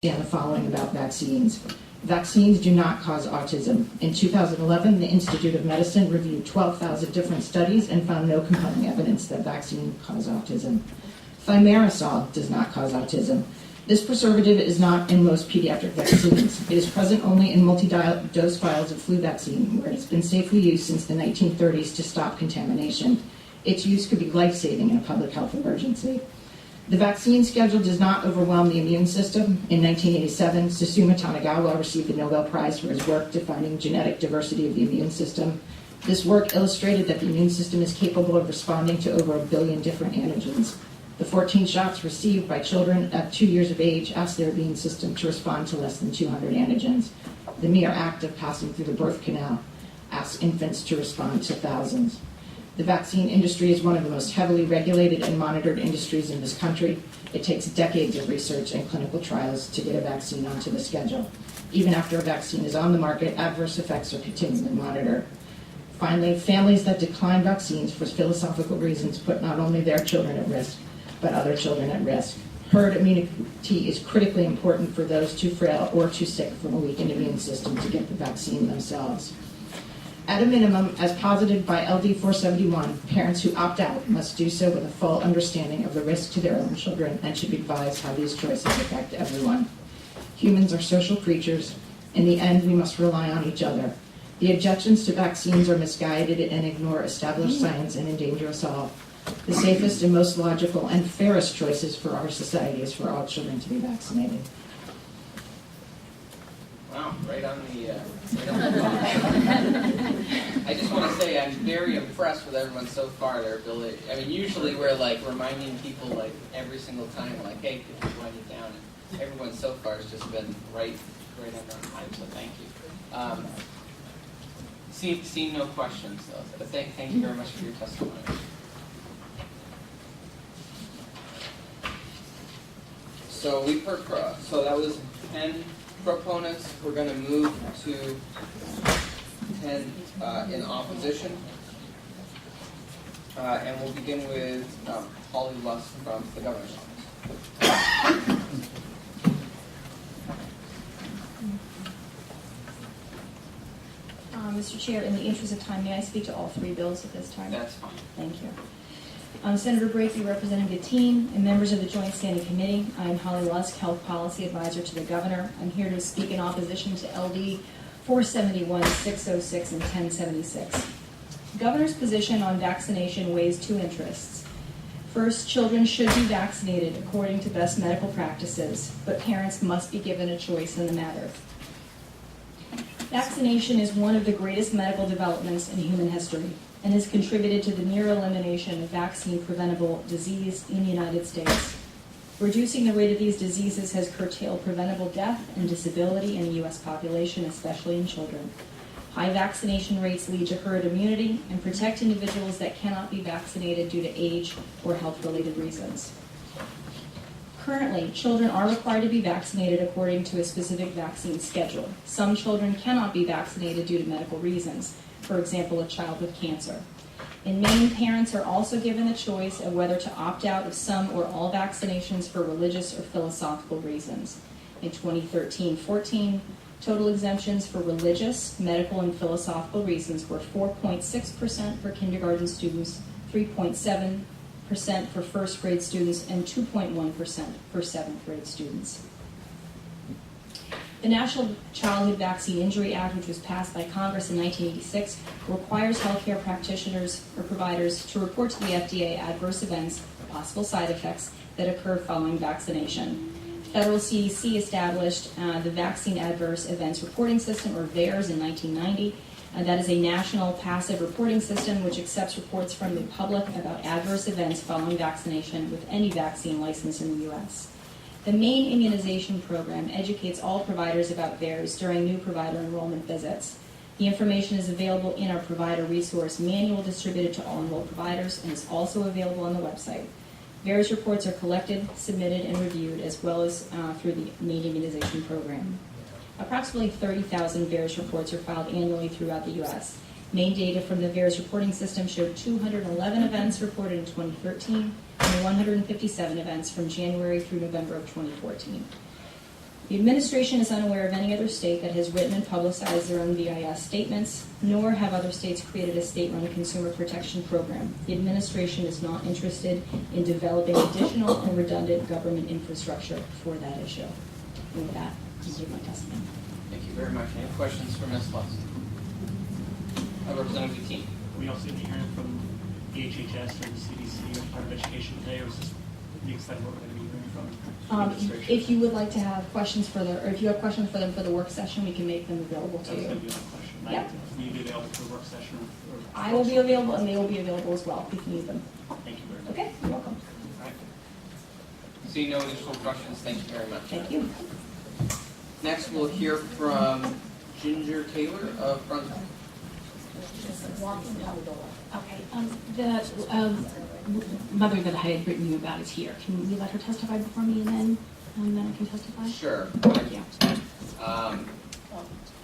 The following about vaccines. Vaccines do not cause autism. In 2011, the Institute of Medicine reviewed 12,000 different studies and found no compelling evidence that vaccines cause autism. Thimerosal does not cause autism. This preservative is not in most pediatric vaccines. It is present only in multi-dose vials of flu vaccine, where it has been safely used since the 1930s to stop contamination. Its use could be life-saving in a public health emergency. The vaccine schedule does not overwhelm the immune system. In 1987, Susumu Tanagawa received the Nobel Prize for his work defining genetic diversity of the immune system. This work illustrated that the immune system is capable of responding to over 1 billion different antigens. The 14 shots received by children at 2 years of age asked their immune system to respond to less than 200 antigens. The mere act of passing through the birth canal asks infants to respond to thousands. The vaccine industry is one of the most heavily regulated and monitored industries in this country. It takes decades of research and clinical trials to get a vaccine onto the schedule. Even after a vaccine is on the market, adverse effects are continually monitored. Finally, families that decline vaccines for philosophical reasons put not only their children at risk, but other children at risk. Herd immunity is critically important for those too frail or too sick from a weakened immune system to get the vaccine themselves. At a minimum, as posited by LD 471, parents who opt out must do so with a full understanding of the risk to their own children and should be advised how these choices affect everyone. Humans are social creatures. In the end, we must rely on each other. The objections to vaccines are misguided and ignore established science and endanger us all. The safest and most logical and fairest choices for our society is for all children to be vaccinated. Wow, right on the I just want to say I'm very impressed with everyone so far, their ability. I mean, usually we're like reminding people like every single time, like, hey, could you wind it down? And everyone so far has just been right on time, so thank you. Seeing no questions, though, but thank you very much for your testimony. So so that was 10 proponents. We're going to move to 10 in opposition. And we'll begin with Holly Luss from the governor's office. Mr. Chair, in the interest of time, may I speak to all three bills at this time? That's fine. Thank you. Senator Brakey, representing the team and members of the Joint Standing Committee. I'm Holly Lusk, Health Policy Advisor to the Governor. I'm here to speak in opposition to LD 471, 606, and 1076. The Governor's position on vaccination weighs two interests. First, children should be vaccinated according to best medical practices, but parents must be given a choice in the matter. Vaccination is one of the greatest medical developments in human history and has contributed to the near elimination of vaccine-preventable disease in the United States. Reducing the rate of these diseases has curtailed preventable death and disability in the U.S. population, especially in children. High vaccination rates lead to herd immunity and protect individuals that cannot be vaccinated due to age or health-related reasons. Currently, children are required to be vaccinated according to a specific vaccine schedule. Some children cannot be vaccinated due to medical reasons, for example, a child with cancer. In Maine, parents are also given the choice of whether to opt out of some or all vaccinations for religious or philosophical reasons. In 2013-14, total exemptions for religious, medical, and philosophical reasons were 4.6% for kindergarten students, 3.7% for first grade students, and 2.1% for seventh grade students. The National Childhood Vaccine Injury Act, which was passed by Congress in 1986, requires healthcare practitioners or providers to report to the FDA adverse events or possible side effects that occur following vaccination. Federal CDC established the Vaccine Adverse Events Reporting System, or VAERS, in 1990. That is a national passive reporting system which accepts reports from the public about adverse events following vaccination with any vaccine licensed in the U.S. The Maine Immunization Program educates all providers about VAERS during new provider enrollment visits. The information is available in our provider resource manual distributed to all enrolled providers and is also available on the website. VAERS reports are collected, submitted, and reviewed as well as through the Maine Immunization Program. Approximately 30,000 VAERS reports are filed annually throughout the U.S. Maine data from the VAERS reporting system showed 211 events reported in 2013 and 157 events from January through November of 2014. The administration is unaware of any other state that has written and publicized their own VIS statements, nor have other states created a state-run consumer protection program. The administration is not interested in developing additional and redundant government infrastructure for that issue. And with that, I conclude my testimony. Thank you very much. Any questions for Ms. Luss? Representative Team. We also be hearing from the HHS or the CDC or Department of Education today, or is this the extent of what we're going to be hearing from the administration? If you would like to have questions for or if you have questions for them for the work session, we can make them available to That was you. going to be my question. Yep. Will you be available for a work session? Or I will be available, and they will be available as well if you need them. Thank you very much. Okay, you're welcome. All right. Seeing no additional questions, thank you very much. Thank you. Next, we'll hear from Ginger Taylor of Brunswick. Okay, the mother that I had written you about is here. Can you let her testify before me, and then I can testify? Sure. Thank you.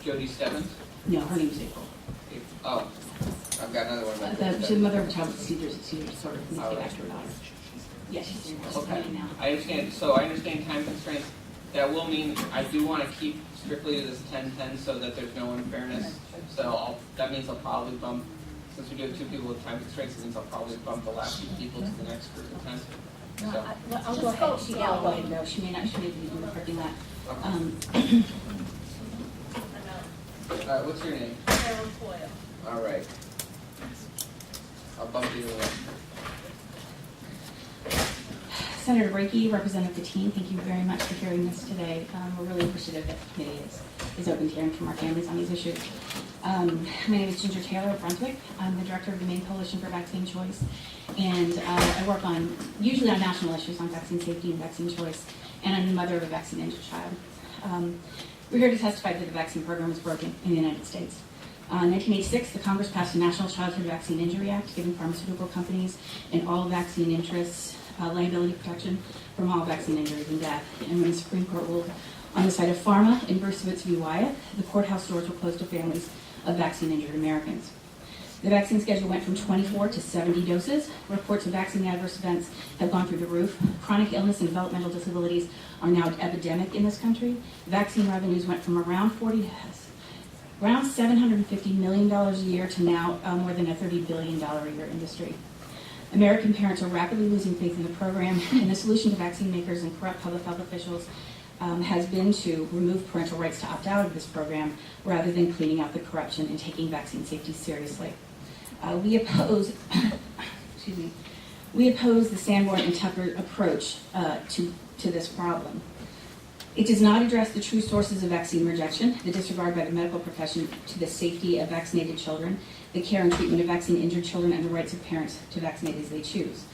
Jody Stebbins. No, her name is April. Oh, I've got another one. She's the mother of a child with seizures disorder. Let's get back to her daughter. Yes, she's here. Okay, Now. I understand. So I understand time constraints. That will mean I do want to keep strictly to this 10-10 so that there's no unfairness. So that means I'll probably bump, since we do have two people with time constraints, it means I'll probably bump the last few people to the next group of 10. So, I'll go ahead. I'll go ahead and go. She may not. She may be in the parking lot. what's your name? Carroll Coyle. All right. I'll bump you to the left. Senator Brakey, Representative Patine, thank you very much for hearing this today. We're really appreciative that the committee is open to hearing from our families on these issues. My name is Ginger Taylor of Brunswick. I'm the director of the Maine Coalition for Vaccine Choice, and I work usually on national issues on vaccine safety and vaccine choice, and I'm the mother of a vaccine-injured child. We're here to testify that the vaccine program is broken in the United States. In 1986, the Congress passed the National Childhood Vaccine Injury Act, giving pharmaceutical companies and all vaccine interests liability protection from all vaccine injuries and death. And when the Supreme Court ruled on the side of pharma in Brunswick v. Wyeth, the courthouse doors were closed to families of vaccine-injured Americans. The vaccine schedule went from 24 to 70 doses. Reports of vaccine adverse events have gone through the roof. Chronic illness and developmental disabilities are now epidemic in this country. Vaccine revenues went from around $750 million a year to now more than a $30 billion a year industry. American parents are rapidly losing faith in the program, and the solution to vaccine makers and corrupt public health officials has been to remove parental rights to opt out of this program rather than cleaning out the corruption and taking vaccine safety seriously. We oppose the Sanborn and Tucker approach to this problem. It does not address the true sources of vaccine rejection, the disregard by the medical profession to the safety of vaccinated children, the care and treatment of vaccine-injured children, and the rights of parents to vaccinate as they choose.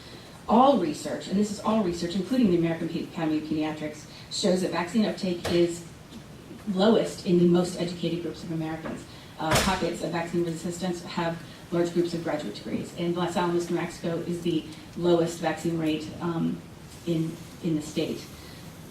All research, and this is all research, including the American Academy of Pediatrics, shows that vaccine uptake is lowest in the most educated groups of Americans. Pockets of vaccine resistance have large groups of graduate degrees, and Los Alamos, New Mexico is the lowest vaccine rate in the state,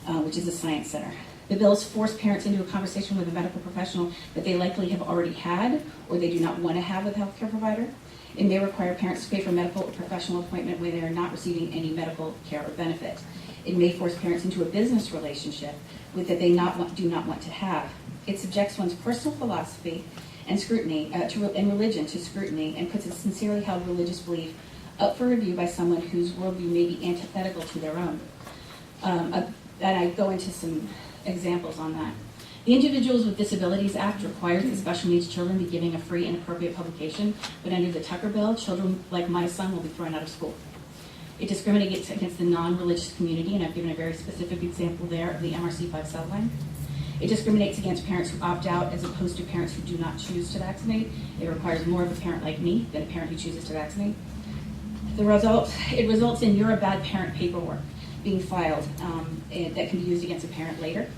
which is a science center. The bills force parents into a conversation with a medical professional that they likely have already had or they do not want to have with a healthcare provider. It may require parents to pay for a medical or professional appointment when they are not receiving any medical care or benefit. It may force parents into a business relationship that they do not want to have. It subjects one's personal philosophy and scrutiny and religion to scrutiny and puts a sincerely held religious belief up for review by someone whose worldview may be antithetical to their own. And I go into some examples on that. The Individuals with Disabilities Act requires that special needs children be given a free and appropriate publication, but under the Tucker bill, children like my son will be thrown out of school. It discriminates against the non-religious community, and I've given a very specific example there of the MRC 5 subline. It discriminates against parents who opt out as opposed to parents who do not choose to vaccinate. It requires more of a parent like me than a parent who chooses to vaccinate. It results in "you're a bad parent" paperwork being filed that can be used against a parent later.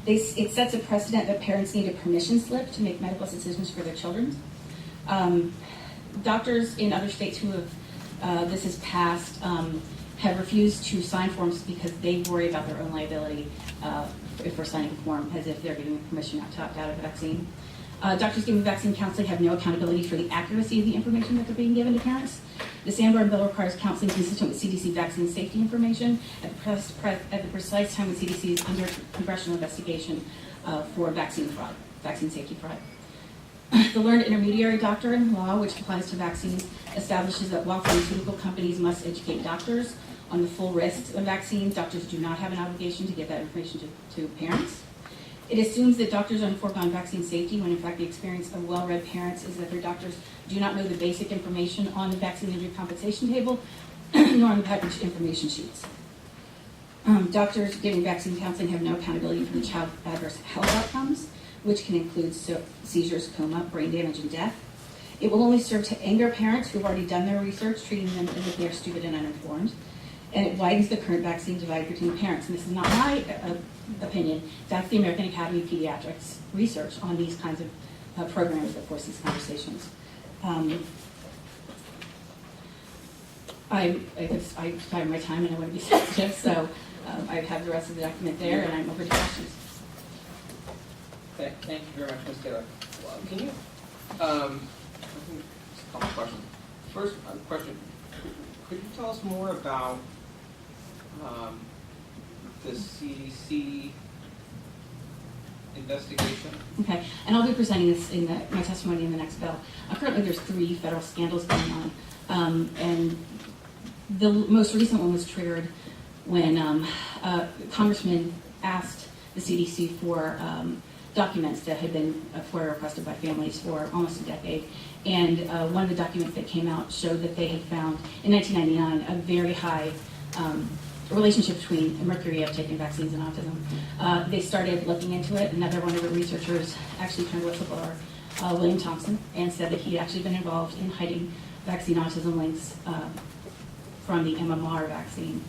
It sets a precedent that parents need a permission slip to make medical decisions for their children. Doctors in other states who have this has passed have refused to sign forms because they worry about their own liability if we're signing a form as if they're giving permission not to opt out of the vaccine. Doctors giving vaccine counseling have no accountability for the accuracy of the information that they're being given to parents. The Sanborn bill requires counseling consistent with CDC vaccine safety information at the precise time when CDC is under congressional investigation for vaccine fraud, vaccine safety fraud. The learned intermediary doctrine law, which applies to vaccines, establishes that while pharmaceutical companies must educate doctors on the full risks of vaccines, doctors do not have an obligation to give that information to parents. It assumes that doctors are informed on vaccine safety when in fact the experience of well-read parents is that their doctors do not know the basic information on the vaccine injury compensation table nor on the package information sheets. Doctors giving vaccine counseling have no accountability for the child's adverse health outcomes, which can include seizures, coma, brain damage, and death. It will only serve to anger parents who have already done their research, treating them as if they are stupid and uninformed. And it widens the current vaccine divide between parents. And this is not my opinion. That's the American Academy of Pediatrics research on these kinds of programs that force these conversations. I started my time and I want to be sensitive, so I have the rest of the document there, and I'm open to questions. Thank you very much, Ms. Taylor. Well, can you, I think just a couple of questions. First question, could you tell us more about the CDC investigation? Okay, and I'll be presenting this in my testimony in the next bill. Currently, there's 3 federal scandals going on, and the most recent one was triggered when Congressman asked the CDC for documents that had been FOIA requested by families for almost a decade. And one of the documents that came out showed that they had found, in 1999, a very high relationship between mercury uptake in vaccines and autism. They started looking into it. Another one of the researchers actually turned whistleblower, William Thompson, and said that he had actually been involved in hiding vaccine autism links from the MMR vaccine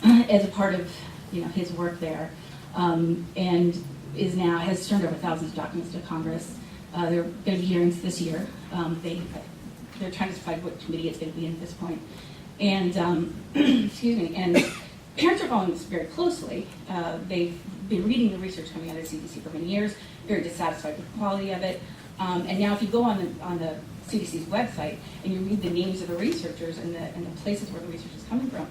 as a part of his work there, and has turned over thousands of documents to Congress. There are going to be hearings this year. They're trying to decide what committee it's going to be in at this point. And excuse me. And parents are following this very closely. They've been reading the research coming out of the CDC for many years, very dissatisfied with the quality of it. And now, if you go on the CDC's website and you read the names of the researchers and the places where the research is coming from,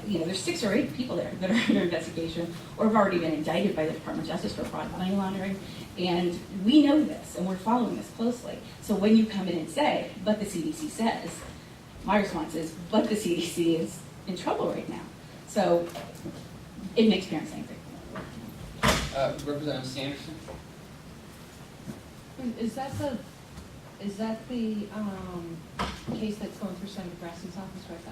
there's 6 or 8 people there that are under investigation or have already been indicted by the Department of Justice for fraud and money laundering. And we know this, and we're following this closely. So when you come in and say, but the CDC says, my response is, but the CDC is in trouble right now. So it makes parents angry. Representative Sanderson? Is that the case that's going through Senator Grassley's office right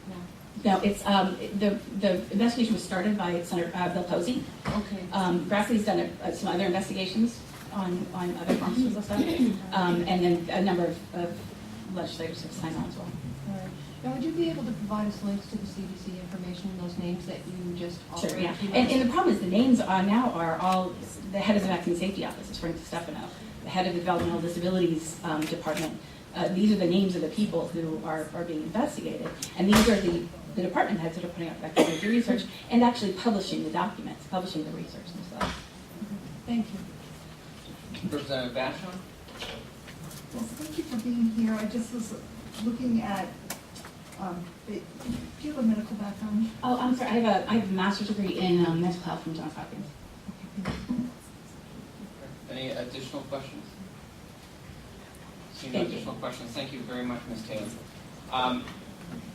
now? No, it's the investigation was started by Senator Bill Posey. Okay. Grassley's done some other investigations on other pharmaceutical stuff, and then a number of legislators have signed on as well. All right. Now, would you be able to provide us links to the CDC information, those names that you just offered? Sure, yeah. And the problem is the names now are all the head of the Vaccine Safety Office is Frank Stefano, the head of the Developmental Disabilities Department. These are the names of the people who are being investigated, and these are the department heads that are putting up vaccine research and actually publishing the documents, publishing the research themselves. Thank you. Representative Vashon? Yes, thank you for being here. I just was looking at, do you have a medical background? Oh, I'm sorry. I have a master's degree in mental health from Johns Hopkins. Any additional questions? Seeing no additional questions, thank you very much, Ms. Taylor.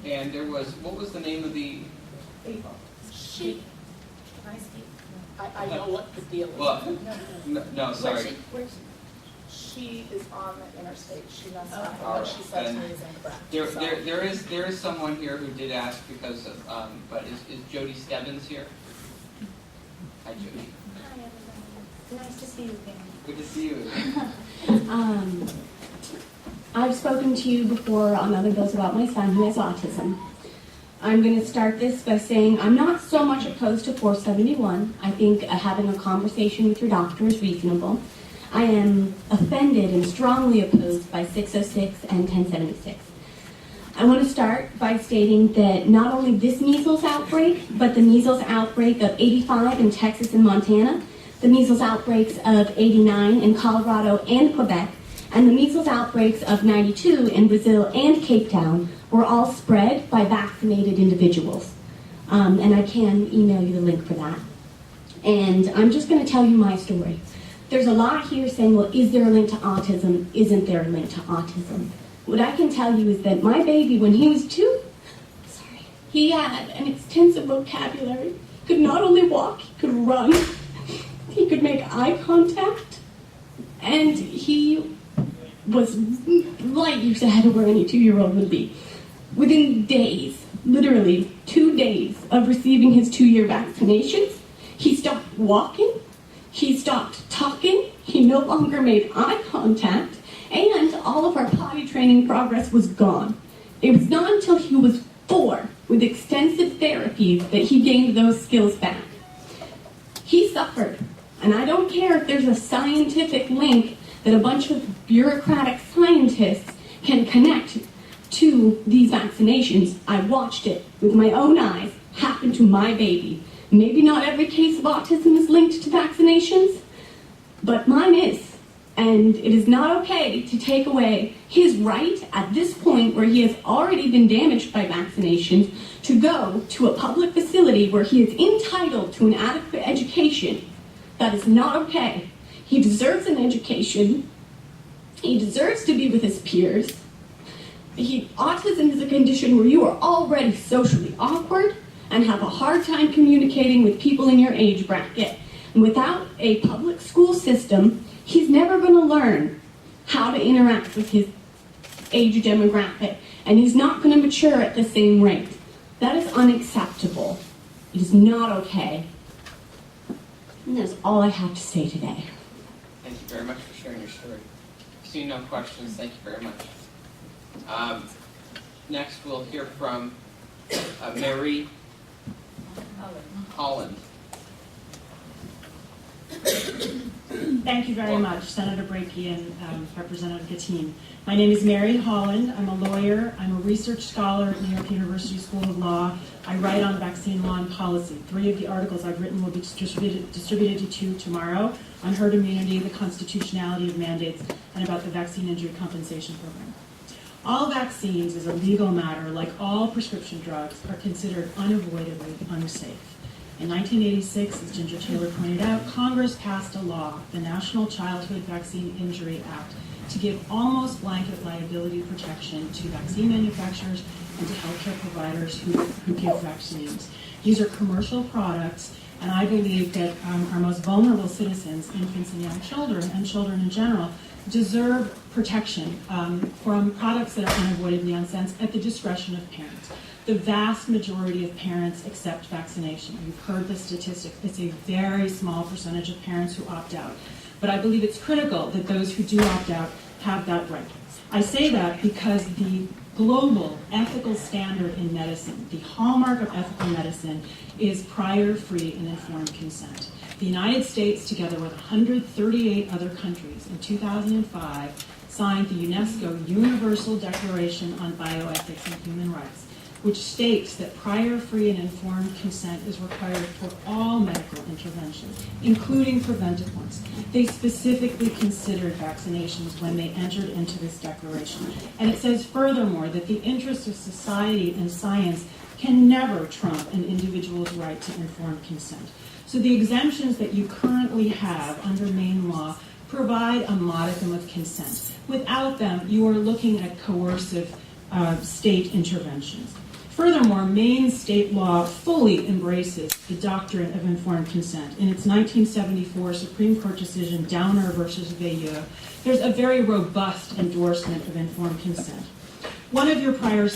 And there was, what was the name of the? She. Can I speak? I know what the deal is. Well, no, sorry. She is on the interstate. She knows not. All What she right, says then to me is incorrect. there is someone here who did ask because of, but is Jody Stebbins here? Hi, Jody. Hi, everybody. Nice to see you again. Good to see you. I've spoken to you before on other bills about my son who has autism. I'm going to start this by saying I'm not so much opposed to 471. I think having a conversation with your doctor is reasonable. I am offended and strongly opposed by 606 and 1076. I want to start by stating that not only this measles outbreak, but the measles outbreak of 85 in Texas and Montana, the measles outbreaks of 89 in Colorado and Quebec, And the measles outbreaks of '92 in Brazil and Cape Town were all spread by vaccinated individuals. And I can email you the link for that. And I'm just going to tell you my story. There's a lot here saying, well, is there a link to autism? Isn't there a link to autism? What I can tell you is that my baby, when he was 2, he had an extensive vocabulary. He could not only walk, he could run, he could make eye contact, and he was light years ahead of where any 2-year-old would be. Within days, literally 2 days of receiving his 2-year vaccinations, he stopped walking, he stopped talking, he no longer made eye contact, and all of our potty training progress was gone. It was not until he was 4, with extensive therapies, that he gained those skills back. He suffered, and I don't care if there's a scientific link that a bunch of bureaucratic scientists can connect to these vaccinations. I watched it with my own eyes happen to my baby. Maybe not every case of autism is linked to vaccinations, but mine is. And it is not okay to take away his right at this point where he has already been damaged by vaccinations to go to a public facility where he is entitled to an adequate education. That is not okay. He deserves an education. He deserves to be with his peers. Autism is a condition where you are already socially awkward and have a hard time communicating with people in your age bracket. And without a public school system, he's never going to learn how to interact with his age demographic, and he's not going to mature at the same rate. That is unacceptable. It is not okay. And that's all I have to say today. Thank you very much for sharing your story. Seeing no questions, thank you very much. Next, we'll hear from Mary Holland. Thank you very much, Senator Brakey and Representative Gattin. My name is Mary Holland. I'm a lawyer. I'm a research scholar at New York University School of Law. I write on vaccine law and policy. 3 of the articles I've written will be distributed to you tomorrow on herd immunity, the constitutionality of mandates, and about the vaccine injury compensation program. All vaccines, as a legal matter, like all prescription drugs, are considered unavoidably unsafe. In 1986, as Ginger Taylor pointed out, Congress passed a law, the National Childhood Vaccine Injury Act, to give almost blanket liability protection to vaccine manufacturers and to healthcare providers who give vaccines. These are commercial products, and I believe that our most vulnerable citizens, infants and young children, and children in general, deserve protection from products that are unavoidably unsafe at the discretion of parents. The vast majority of parents accept vaccination. You've heard the statistics. It's a very small percentage of parents who opt out. But I believe it's critical that those who do opt out have that right. I say that because the global ethical standard in medicine, the hallmark of ethical medicine, is prior, free, and informed consent. The United States, together with 138 other countries, in 2005, signed the UNESCO Universal Declaration on Bioethics and Human Rights, which states that prior, free, and informed consent is required for all medical interventions, including preventive ones. They specifically considered vaccinations when they entered into this declaration. And it says furthermore that the interests of society and science can never trump an individual's right to informed consent. So the exemptions that you currently have under Maine law provide a modicum of consent. Without them, you are looking at coercive state interventions. Furthermore, Maine state law fully embraces the doctrine of informed consent. In its 1974 Supreme Court decision, Downer versus Veilleux, there's a very robust endorsement of informed consent. One of your prior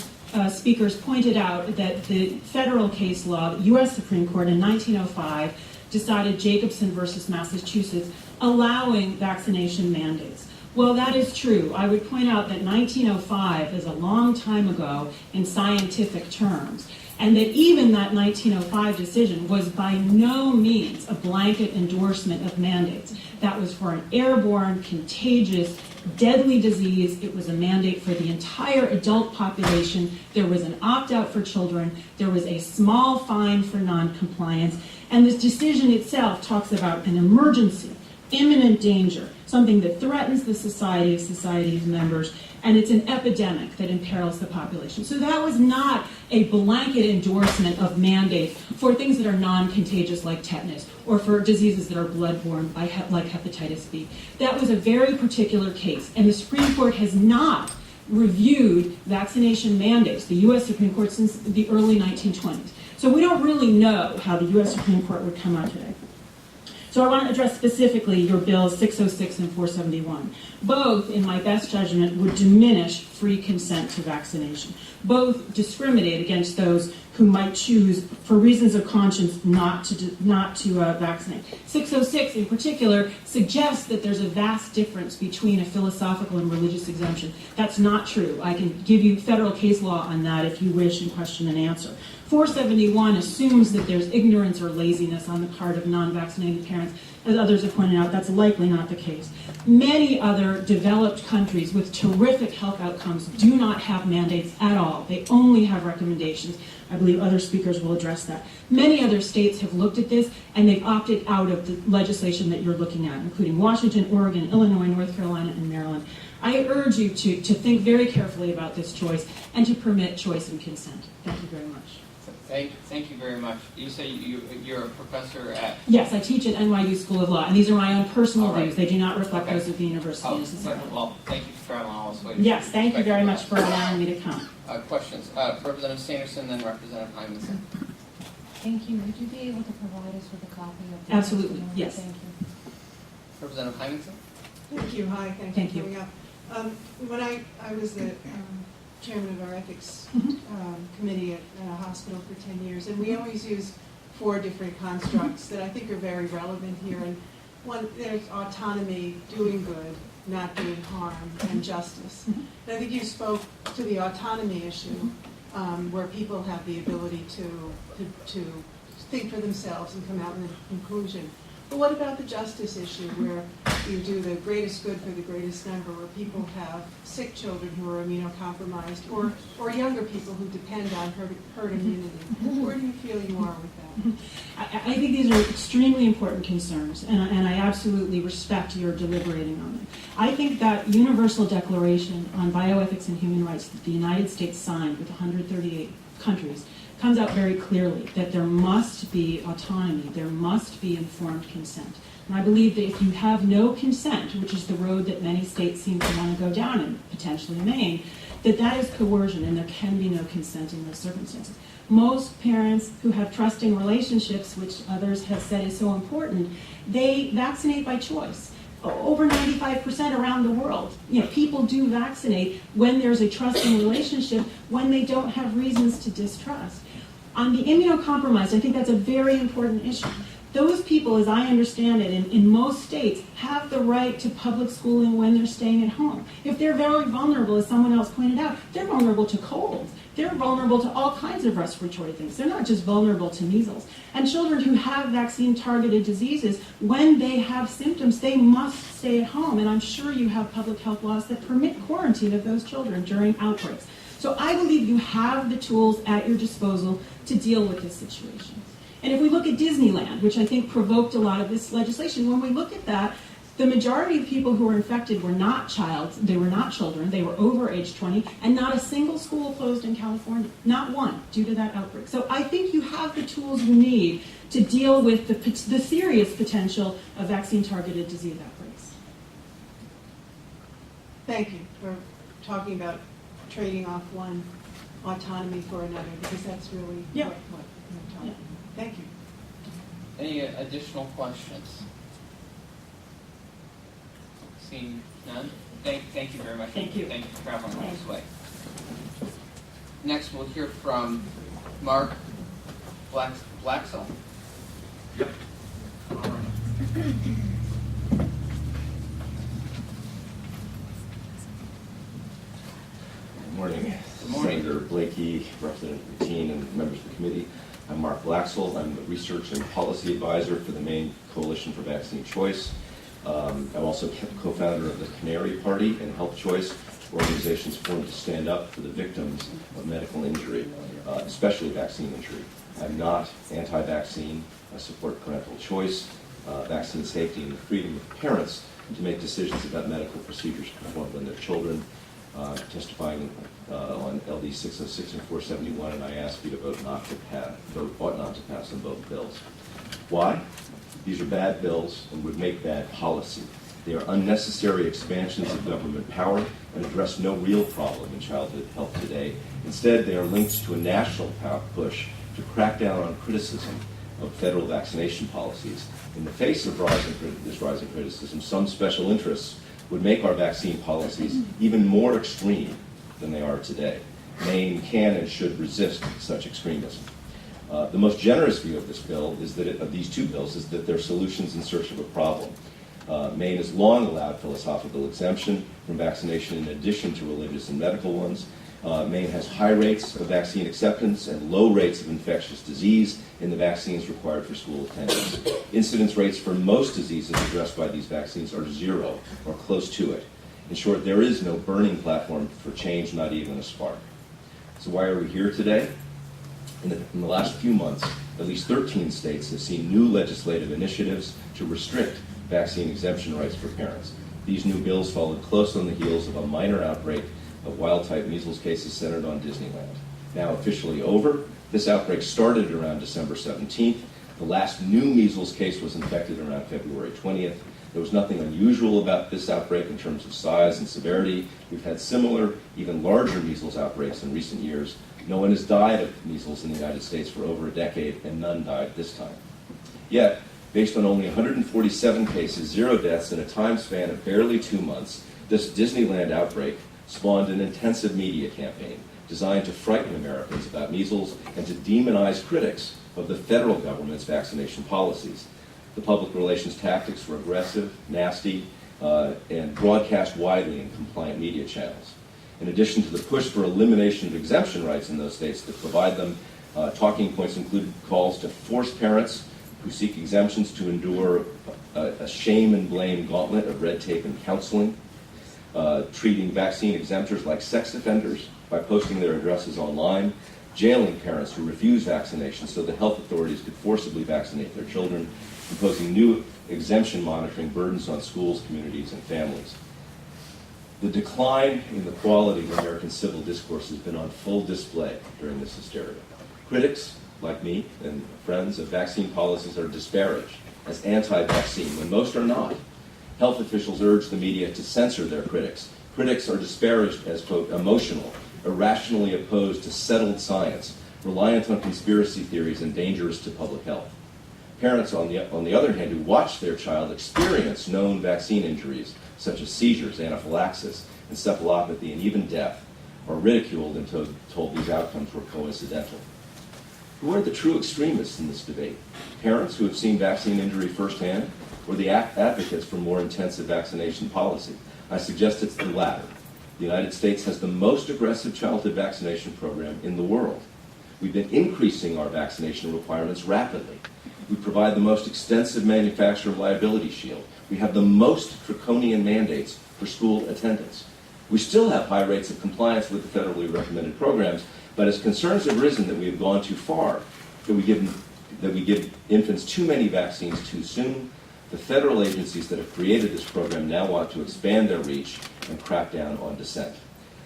speakers pointed out that the federal case law, the U.S. Supreme Court in 1905 decided Jacobson versus Massachusetts, allowing vaccination mandates. Well, that is true. I would point out that 1905 is a long time ago in scientific terms, and that even that 1905 decision was by no means a blanket endorsement of mandates. That was for an airborne, contagious, deadly disease. It was a mandate for the entire adult population. There was an opt-out for children. There was a small fine for noncompliance. And this decision itself talks about an emergency. imminent danger, something that threatens the society's members, and it's an epidemic that imperils the population. So that was not a blanket endorsement of mandates for things that are non-contagious like tetanus, or for diseases that are bloodborne like hepatitis B. That was a very particular case, and the Supreme Court has not reviewed vaccination mandates, the U.S. Supreme Court, since the early 1920s. So we don't really know how the U.S. Supreme Court would come out today. So I want to address specifically your bills 606 and 471. Both, in my best judgment, would diminish free consent to vaccination. Both discriminate against those who might choose, for reasons of conscience, not to vaccinate. 606, in particular, suggests that there's a vast difference between a philosophical and religious exemption. That's not true. I can give you federal case law on that if you wish in question and answer. 471 assumes that there's ignorance or laziness on the part of non-vaccinated parents. As others have pointed out, that's likely not the case. Many other developed countries with terrific health outcomes do not have mandates at all. They only have recommendations. I believe other speakers will address that. Many other states have looked at this, and they've opted out of the legislation that you're looking at, including Washington, Oregon, Illinois, North Carolina, and Maryland. I urge you to think very carefully about this choice and to permit choice and consent. Thank you very much. Thank you very much. You say you're a professor at... Yes, I teach at NYU School of Law, and these are my own personal views. They do not reflect Okay. those of the university necessarily. Well, thank you for traveling all this way. Yes, thank you very much for allowing me to come. Questions? Representative Sanderson, then Representative Hymanson. Thank you. Would you be able to provide us with a copy of the Absolutely, testimony? yes. Thank you. Representative Hymanson? Thank you. Hi, Thank for you. coming up. When I was the chairman of our ethics committee at a hospital for 10 years, and we always use 4 different constructs that I think are very relevant here. And one, there's autonomy, doing good, not doing harm, and justice. And I think you spoke to the autonomy issue, where people have the ability to think for themselves and come out with a conclusion. But what about the justice issue, where you do the greatest good for the greatest number, where people have sick children who are immunocompromised, or younger people who depend on herd immunity? Where do you feel you are with that? I think these are extremely important concerns, and I absolutely respect your deliberating on them. I think that Universal Declaration on Bioethics and Human Rights that the United States signed with 138 countries comes out very clearly that there must be autonomy, there must be informed consent. And I believe that if you have no consent, which is the road that many states seem to want to go down, and potentially Maine, that is coercion, and there can be no consent in those circumstances. Most parents who have trusting relationships, which others have said is so important, they vaccinate by choice. Over 95% around the world, people do vaccinate when there's a trusting relationship, when they don't have reasons to distrust. On the immunocompromised, I think that's a very important issue. Those people, as I understand it, in most states, have the right to public schooling when they're staying at home. If they're very vulnerable, as someone else pointed out, they're vulnerable to colds. They're vulnerable to all kinds of respiratory things. They're not just vulnerable to measles. And children who have vaccine-targeted diseases, when they have symptoms, they must stay at home. And I'm sure you have public health laws that permit quarantine of those children during outbreaks. So I believe you have the tools at your disposal to deal with this situation. And if we look at Disneyland, which I think provoked a lot of this legislation, when we look at that, the majority of people who were infected were not children, they were over age 20, and not a single school closed in California, not one, due to that outbreak. So I think you have the tools you need to deal with the serious potential of vaccine-targeted disease outbreaks. Thank you for talking about trading off one autonomy for another, because that's really what we're talking about. Thank you. Any additional questions? Seeing none? Thank you very much. Thank you. Thank you for traveling all this way. Next, we'll hear from Mark Blaxell. Yep. Good morning. Good morning. Senator Blakey, Representative Bettine, and members of the committee. I'm Mark Blaxell. I'm the Research and Policy Advisor for the Maine Coalition for Vaccine Choice. I'm also co-founder of the Canary Party and Health Choice, organizations formed to stand up for the victims of medical injury, especially vaccine injury. I'm not anti-vaccine. I support parental choice. vaccine safety and the freedom of parents to make decisions about medical procedures performed on their children. Testifying on LD 606 and 471, and I ask you to vote ought not to pass on both bills. Why? These are bad bills and would make bad policy. They are unnecessary expansions of government power and address no real problem in childhood health today. Instead, they are linked to a national push to crack down on criticism of federal vaccination policies. In the face of this rising criticism, some special interests would make our vaccine policies even more extreme than they are today. Maine can and should resist such extremism. The most generous view of this bill of these two bills is that they're solutions in search of a problem. Maine has long allowed philosophical exemption from vaccination in addition to religious and medical ones. Maine has high rates of vaccine acceptance and low rates of infectious disease in the vaccines required for school attendance. Incidence rates for most diseases addressed by these vaccines are 0 or close to it. In short, there is no burning platform for change, not even a spark. So why are we here today? In the last few months, at least 13 states have seen new legislative initiatives to restrict vaccine exemption rights for parents. These new bills followed close on the heels of a minor outbreak of wild-type measles cases centered on Disneyland. Now officially over, this outbreak started around December 17th. The last new measles case was infected around February 20th. There was nothing unusual about this outbreak in terms of size and severity. We've had similar, even larger measles outbreaks in recent years. No one has died of measles in the United States for over a decade, and none died this time. Yet, based on only 147 cases, 0 deaths in a time span of barely 2 months, this Disneyland outbreak spawned an intensive media campaign designed to frighten Americans about measles and to demonize critics of the federal government's vaccination policies. The public relations tactics were aggressive, nasty, and broadcast widely in compliant media channels. In addition to the push for elimination of exemption rights in those states that provide them, talking points included calls to force parents who seek exemptions to endure a shame and blame gauntlet of red tape and counseling, treating vaccine exempters like sex offenders by posting their addresses online, jailing parents who refuse vaccination so that health authorities could forcibly vaccinate their children, imposing new exemption monitoring burdens on schools, communities, and families. The decline in the quality of American civil discourse has been on full display during this hysteria. Critics, like me and friends of vaccine policies, are disparaged as anti-vaccine when most are not. Health officials urge the media to censor their critics. Critics are disparaged as, quote, emotional, irrationally opposed to settled science, reliant on conspiracy theories, and dangerous to public health. Parents, on the other hand, who watch their child experience known vaccine injuries, such as seizures, anaphylaxis, encephalopathy, and even death, are ridiculed and told these outcomes were coincidental. Who are the true extremists in this debate? Parents who have seen vaccine injury firsthand, or the advocates for more intensive vaccination policy? I suggest it's the latter. The United States has the most aggressive childhood vaccination program in the world. We've been increasing our vaccination requirements rapidly. We provide the most extensive manufacturer liability shield. We have the most draconian mandates for school attendance. We still have high rates of compliance with the federally recommended programs, but as concerns have risen that we have gone too far, that we give infants too many vaccines too soon, the federal agencies that have created this program now want to expand their reach and crack down on dissent.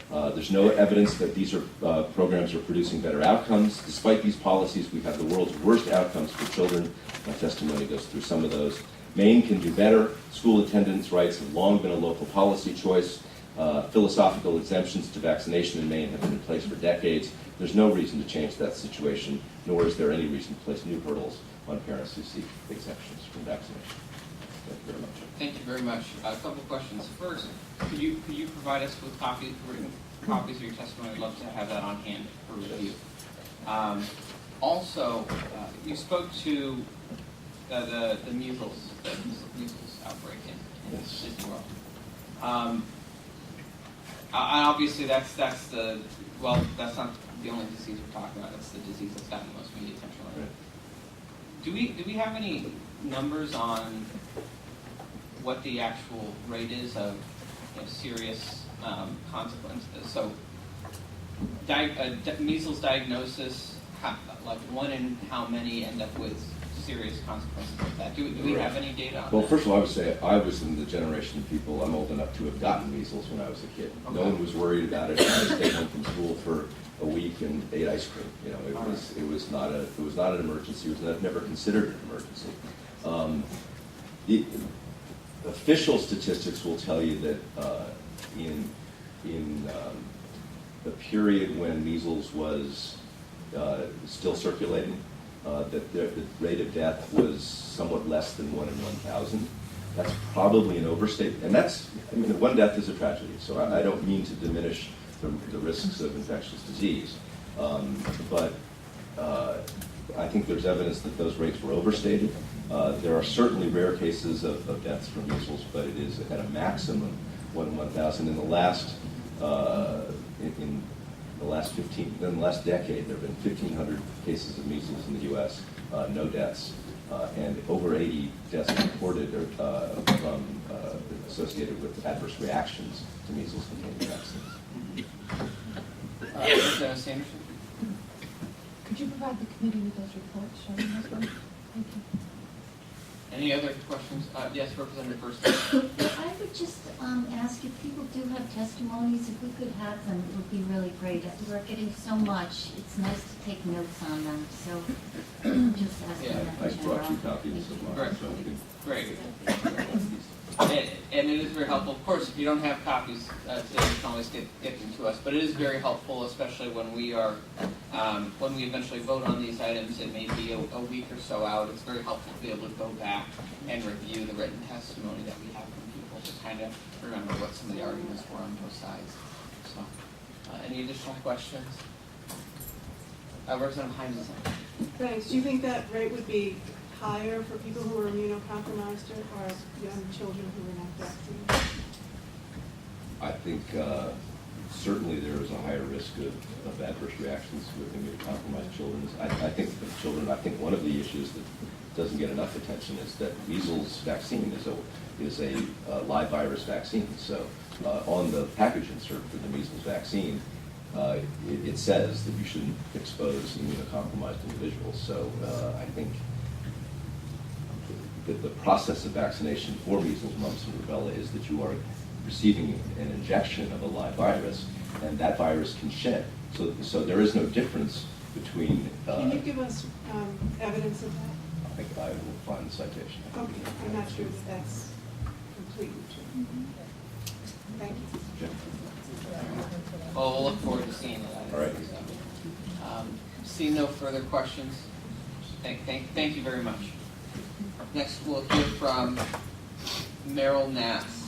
There's no evidence that these programs are producing better outcomes. Despite these policies, we have the world's worst outcomes for children. My testimony goes through some of those. Maine can do better. School attendance rights have long been a local policy choice. Philosophical exemptions to vaccination in Maine have been in place for decades. There's no reason to change that situation, nor is there any reason to place new hurdles on parents who seek exemptions from vaccination. Thank you very much. Thank you very much. A couple questions. First, could you provide us with written copies of your testimony? I'd love to have that on hand for review. Also, you spoke to the measles outbreak in Disney World. Obviously, that's not the only disease we're talking about. That's the disease that's gotten the most media attention. Right. Do we have any numbers on what the actual rate is of serious consequences? So, measles diagnosis, like 1 in how many end up with serious consequences of that. Do we have any data on Well, that? first of all, I would say I was in the generation of people, I'm old enough to have gotten measles when I was a kid. No Okay. one was worried about it. I stayed home from school for a week and ate ice cream. You know, it was not an emergency. It was never considered an emergency. The official statistics will tell you that in the period when measles was still circulating, that the rate of death was somewhat less than 1 in 1,000. That's probably an overstatement. And one death is a tragedy, so I don't mean to diminish the risks of infectious disease. But I think there's evidence that those rates were overstated. There are certainly rare cases of deaths from measles, but it is at a maximum 1 in 1,000. In the last in the last decade, there have been 1,500 cases of measles in the U.S., no deaths, and over 80 deaths reported from associated with adverse reactions to measles-containing vaccines. Representative Sanderson? Could you provide the committee with those reports showing those ones? Thank you. Any other questions? Yes, Representative First. I would just ask if people do have testimonies, if we could have them, it would be really great. We're getting so much, it's nice to take notes on them, so just asking that I in brought you general. copies of mine. Right. So we can- Great. And it is very helpful. Of course, if you don't have copies today, you can always get them to us. But it is very helpful, especially when we eventually vote on these items. It may be a week or so out. It's very helpful to be able to go back and review the written testimony that we have from people to kind of remember what some of the arguments were on both sides. So, any additional questions? Representative Hines. Thanks. Do you think that rate would be higher for people who are immunocompromised or young children who are not vaccinated? I think certainly there is a higher risk of adverse reactions with immunocompromised children. I think one of the issues that doesn't get enough attention is that measles vaccine is a live virus vaccine. So on the package insert for the measles vaccine, it says that you shouldn't expose immunocompromised individuals. So I think that the process of vaccination for measles, mumps, and rubella is that you are receiving an injection of a live virus, and that virus can shed. So there is no difference between... Can you give us evidence of that? I think I will find the citation. Okay, I'm not sure that that's completely true. Thank you. Jim? Well, we'll look forward to seeing it. All right. See no further questions. Thank you very much. Next, we'll hear from Meryl Mass.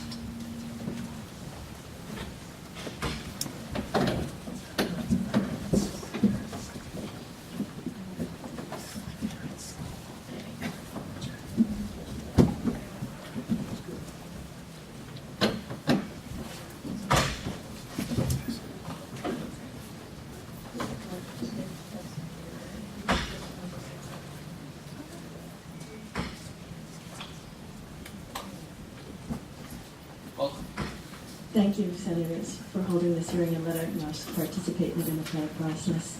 Welcome. Thank you, Senators, for holding this hearing and letting us participate in the democratic process.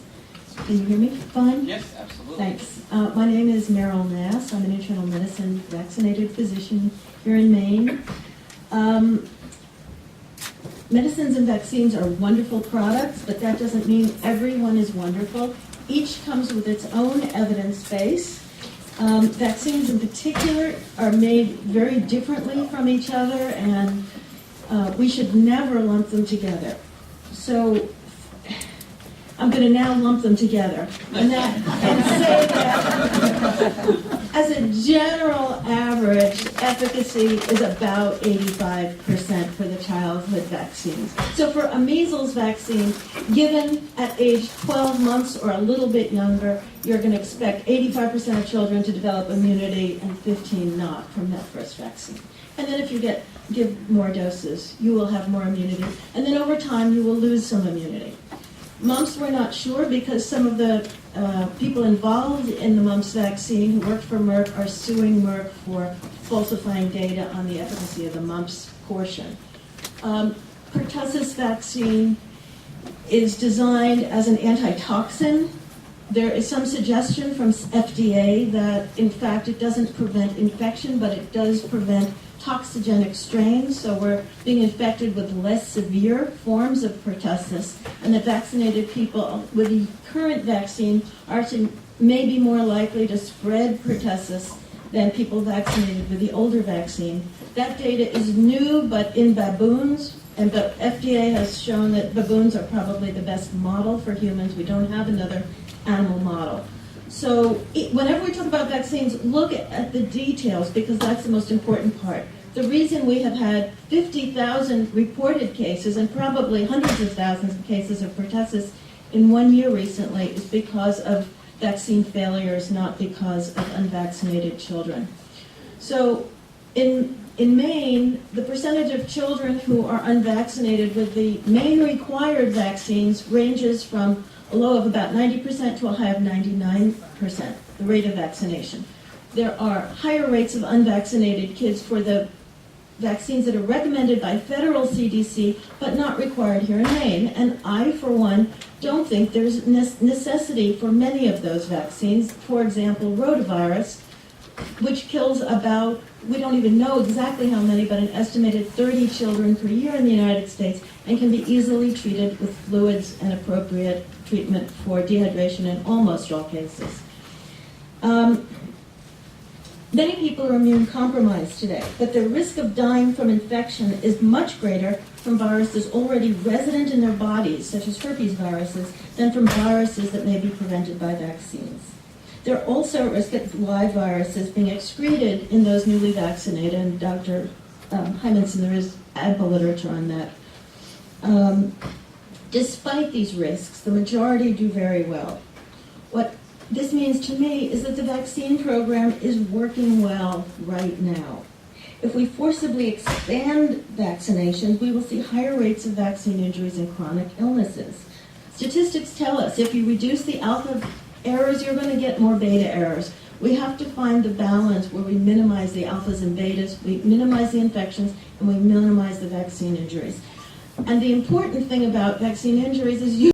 Can you hear me fine? Yes, absolutely. Thanks. My name is Meryl Mass. I'm an internal medicine vaccinated physician here in Maine. Medicines and vaccines are wonderful products, but that doesn't mean everyone is wonderful. Each comes with its own evidence base. Vaccines in particular are made very differently from each other, and we should never lump them together. So I'm going to now lump them together and say that as a general average, efficacy is about 85% for the childhood vaccines. So for a measles vaccine, given at age 12 months or a little bit younger, you're going to expect 85% of children to develop immunity and 15 not from that first vaccine. And then if you give more doses, you will have more immunity. And then over time, you will lose some immunity. Mumps, we're not sure because some of the people involved in the mumps vaccine who worked for Merck are suing Merck for falsifying data on the efficacy of the mumps portion. Pertussis vaccine is designed as an antitoxin There is some suggestion from FDA that, in fact, it doesn't prevent infection, but it does prevent toxigenic strains, so we're being infected with less severe forms of pertussis, and that vaccinated people with the current vaccine are maybe more likely to spread pertussis than people vaccinated with the older vaccine. That data is new, but in baboons, and the FDA has shown that baboons are probably the best model for humans. We don't have another animal model. So whenever we talk about vaccines, look at the details, because that's the most important part. The reason we have had 50,000 reported cases and probably hundreds of thousands of cases of pertussis in 1 year recently is because of vaccine failures, not because of unvaccinated children. So in Maine, the percentage of children who are unvaccinated with the Maine required vaccines ranges from a low of about 90% to a high of 99%, the rate of vaccination. There are higher rates of unvaccinated kids for the vaccines that are recommended by federal CDC, but not required here in Maine. And I, for one, don't think there's necessity for many of those vaccines. For example, rotavirus, which kills about, we don't even know exactly how many, but an estimated 30 children per year in the United States, and can be easily treated with fluids and appropriate treatment for dehydration in almost all cases. Many people are immune compromised today, but the risk of dying from infection is much greater from viruses already resident in their bodies, such as herpes viruses, than from viruses that may be prevented by vaccines. There are also a risk of live viruses being excreted in those newly vaccinated, and Dr. Hymanson, there is ample literature on that. Despite these risks, the majority do very well. What this means to me is that the vaccine program is working well right now. If we forcibly expand vaccinations, we will see higher rates of vaccine injuries and chronic illnesses. Statistics tell us if you reduce the alpha errors, you're going to get more beta errors. We have to find the balance where we minimize the alphas and betas, we minimize the infections, and we minimize the vaccine injuries. And the important thing about vaccine injuries is